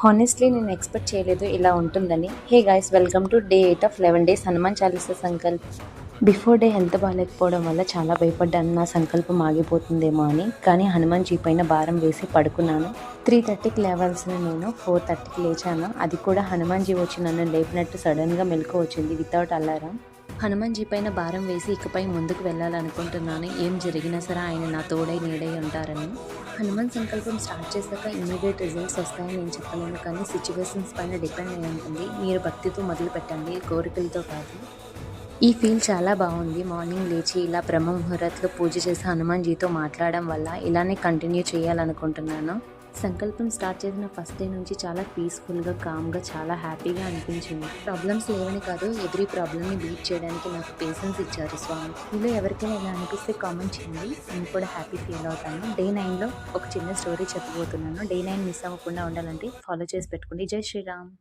Honestly నేను expect చేయలేదు ఇలా ఉంటుందని. Hey guys welcome to day 8 of 11 days Hanuman Chalisa Sankalp. Before day health బాగాలేకపోవడం వల్ల చాలా భయపడ్డాను నా సంకల్పం ఆగిపోతుందేమో అని. కానీ హనుమాన్ జీ పైన భారం వేసి పడుకున్నాను. 3:30కి లేవాల్సిన నేను 4:30కి లేచాను. అది కూడా హనుమాన్ జీ వచ్చి నన్ను లేపినట్టు సడన్‌గా మెలుకువ వచ్చింది వితౌట్ అలారం. హనుమాన్ జీ పైన భారం వేసి ఇకపై ముందుకు వెళ్ళాలనుకుంటున్నాను. ఏం జరిగినా సరే ఆయన నా తోడై నీడై ఉంటారని. హనుమాన్ సంకల్పం స్టార్ట్ చేశాక ఇమ్మీడియట్ రిజల్ట్స్ వస్తాయని నేను చెప్పలేను, కానీ సిచ్యువేషన్స్ పైన డిపెండ్ అయి ఉంటుంది. మీరు భక్తితో మొదలు పెట్టండి, కోరికలతో కాదు. ఈ ఫీల్ చాలా బాగుంది. మార్నింగ్ లేచి ఇలా బ్రహ్మ ముహూర్తంలో పూజ చేసి హనుమాన్ జీతో మాట్లాడడం వల్ల ఇలానే కంటిన్యూ చేయాలనుకుంటున్నాను. సంకల్పం స్టార్ట్ చేసిన ఫస్ట్ డే నుంచి చాలా పీస్ఫుల్గా, కామ్గా, చాలా హ్యాపీగా అనిపించింది. ప్రాబ్లమ్స్ లేవని కాదు, ఎవ్రీ ప్రాబ్లమ్ని బీట్ చేయడానికి నాకు పేషెన్స్ ఇచ్చారు స్వామి. మీలో ఎవరికైనా ఇలా అనిపిస్తే కామెంట్ చేయండి, నేను కూడా హ్యాపీ ఫీల్ అవుతాను. డే 9లో ఒక చిన్న స్టోరీ చెప్పబోతున్నాను. డే 9 మిస్ అవ్వకుండా ఉండాలంటే ఫాలో చేసి పెట్టుకోండి. జై శ్రీరామ్.